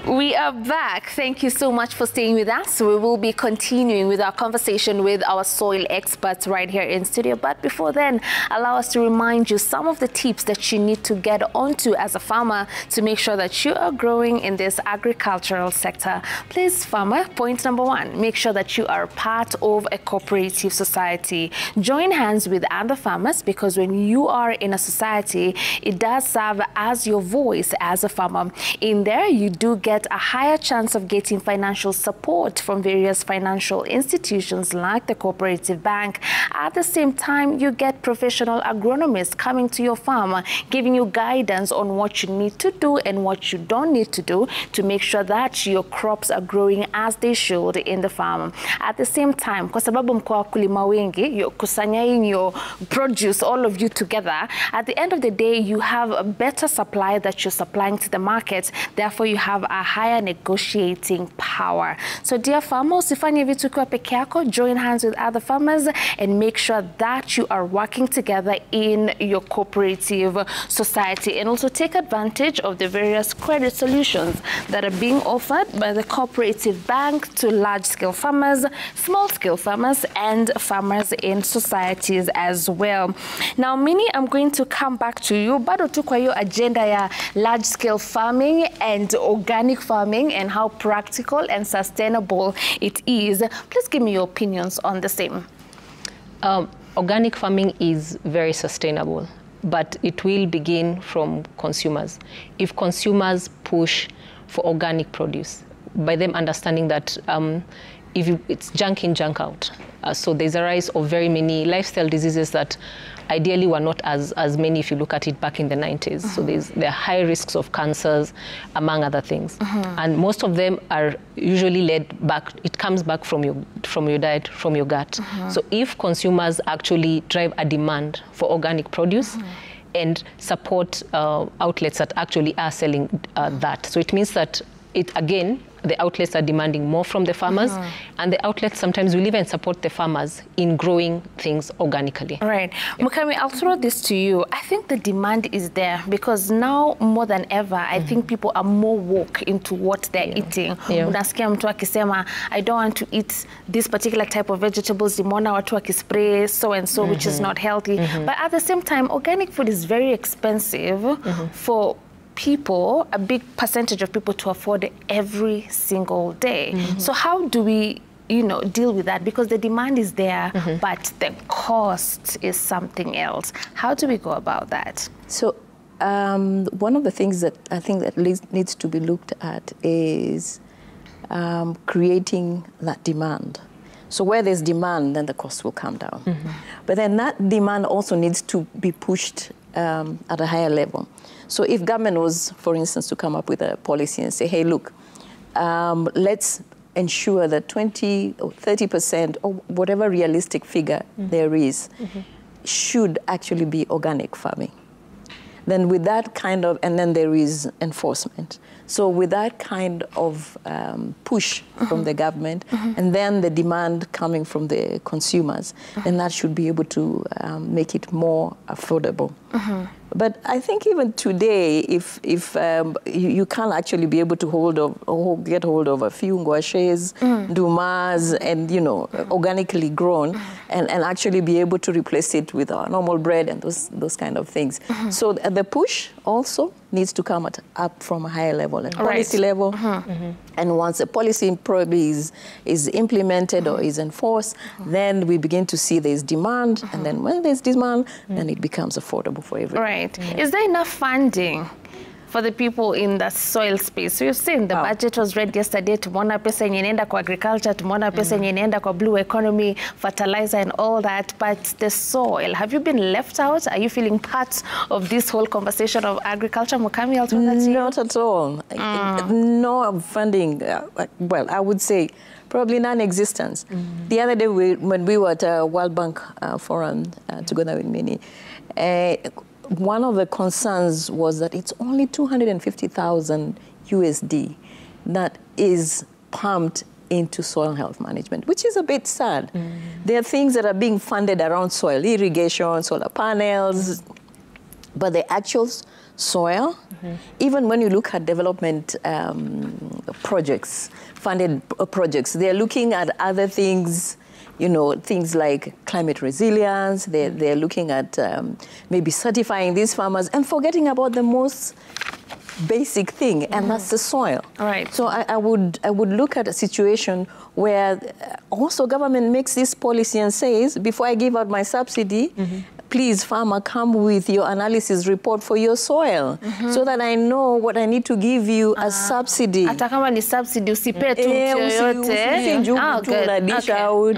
We are back. Thank you so much for staying with us. We will be continuing with our conversation with our soil experts right here in studio. But before then, allow us to remind you some of the tips that you need to get onto as a farmer to make sure that you are growing in this agricultural sector. Please, farmer, point number one, make sure that you are part of a cooperative society. Join hands with other farmers, because when you are in a society, it does serve as your voice as a farmer. In there, you do get a higher chance of getting financial support from various financial institutions like the cooperative bank. At the same time, you get professional agronomists coming to your farm, giving you guidance on what you need to do and what you don't need to do to make sure that your crops are growing as they should in the farm. At the same time, kwa sababu mko wakulima wengi, you kusanya your produce, all of you together, at the end of the day, you have a better supply that you're supplying to the market. Therefore, you have a higher negotiating power. So dear farmer, usifanye vitu kwa peke yako, join hands with other farmers and make sure that you are working together in your cooperative society, and also take advantage of the various credit solutions that are being offered by the cooperative bank to large-scale farmers, small-scale farmers, and farmers in societies as well. Now, Minnie, I'm going to come back to you. Bado tu kwa hiyo agenda ya large-scale farming and organic farming and how practical and sustainable it is. Please give me your opinions on the same. Organic farming is very sustainable, but it will begin from consumers. If consumers push for organic produce, by them understanding that it's junk in, junk out. So there's a rise of very many lifestyle diseases that ideally were not as many if you look at it back in the 90s. So there are high risks of cancers, among other things. And most of them are usually led back, it comes back from your diet, from your gut. So if consumers actually drive a demand for organic produce, and support outlets that actually are selling that. So it means that the outlets are demanding more from the farmers, and the outlets sometimes will even support the farmers in growing things organically. Right. Yeah. Mukami, I'll throw this to you. I think the demand is there because now more than ever, I think people are more woke into what they're eating. Unasikia mtu akisema, I don't want to eat this particular type of vegetables, dimona watu wakispray so and so, which is not healthy. But at the same time, organic food is very expensive for people, a big percentage of people, to afford every single day. So how do we, deal with that? Because the demand is there, but the cost is something else. How do we go about that? So one of the things that I think that needs to be looked at is creating that demand. So where there's demand, then the cost will come down. But then that demand also needs to be pushed at a higher level. So if government was, for instance, to come up with a policy and say, hey, look, let's ensure that 20 or 30% or whatever realistic figure there is should actually be organic farming. Then with that kind of, and then there is enforcement. So with that kind of push from the government, and then the demand coming from the consumers, then that should be able to make it more affordable. But I think even today, if you can't actually be able to get hold of a few ngwashes, dumas, and organically grown, and actually be able to replace it with our normal bread and those kind of things. So the push also needs to come up from a higher level, at policy level. And once the policy probably is implemented or is enforced, then we begin to see there's demand, and then when there's demand, then it becomes affordable for everyone. Right. Is there enough funding for the people in the soil space? So you've seen the budget was read yesterday, tumona pesa yenye inaenda kwa agriculture, tumona pesa yenye inaenda kwa blue economy, fertilizer and all that, but the soil, have you been left out? Are you feeling part of this whole conversation of agriculture? Mukami, I'll turn that to you. Not at all. No funding, well, I would say probably non-existence. The other day when we were at a World Bank forum together with Minnie, one of the concerns was that it's only 250,000 USD that is pumped into soil health management, which is a bit sad. There are things that are being funded around soil, irrigation, solar panels, But the actual soil, even when you look at development projects, funded projects, they're looking at other things, you know, things like climate resilience. They're looking at maybe certifying these farmers and forgetting about the most basic thing, and that's the soil. Right. So I would look at a situation where also government makes this policy and says, before I give out my subsidy, please, farmer, come with your analysis report for your soil, so that I know what I need to give you as subsidy. Hata kama ni subsidy usipe tu yoyote. Dish out.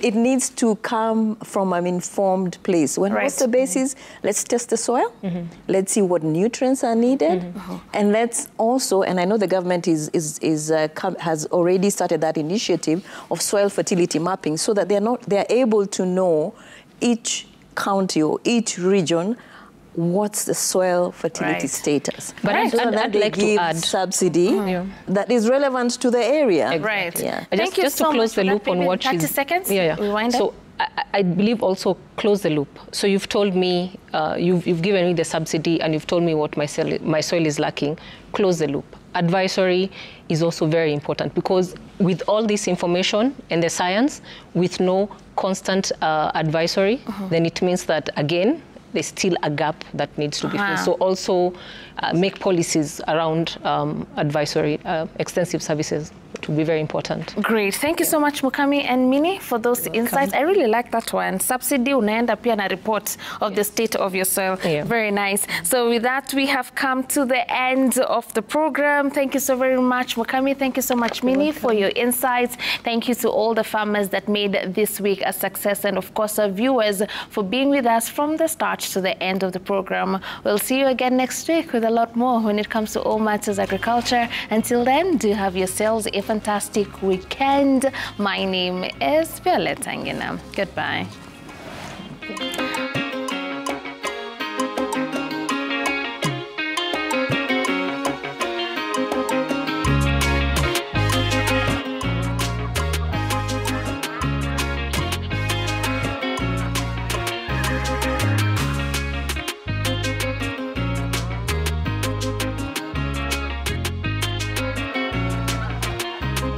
It needs to come from an informed place. What's the basis? Let's test the soil. Let's see what nutrients are needed, and let's also. And I know the government has already started that initiative of soil fertility mapping, so that they're able to know each county or each region what's the soil fertility status. But I'd like to add subsidy that is relevant to the area. Right. Yeah. Just to close the loop on what 30 seconds. So I believe also close the loop. So you've told me, you've given me the subsidy, and you've told me what my soil is lacking. Close the loop. Advisory is also very important, because with all this information and the science, with no constant advisory, then it means that, again, there's still a gap that needs to be filled. So also make policies around advisory, extensive services. It will be very important. Great. Thank you so much, Mukami and Minnie, for those insights. I really like that one. Subsidy, unaenda pia na report of the state of your soil. Very nice. So with that, we have come to the end of the program. Thank you so very much, Mukami. Thank you so much, Minnie, for your insights. Thank you to all the farmers that made this week a success, and of course our viewers for being with us from the start to the end of the program. We'll see you again next week with a lot more when it comes to all matters agriculture. Until then, do have yourselves a fantastic weekend. My name is Violeta Ngina. Goodbye.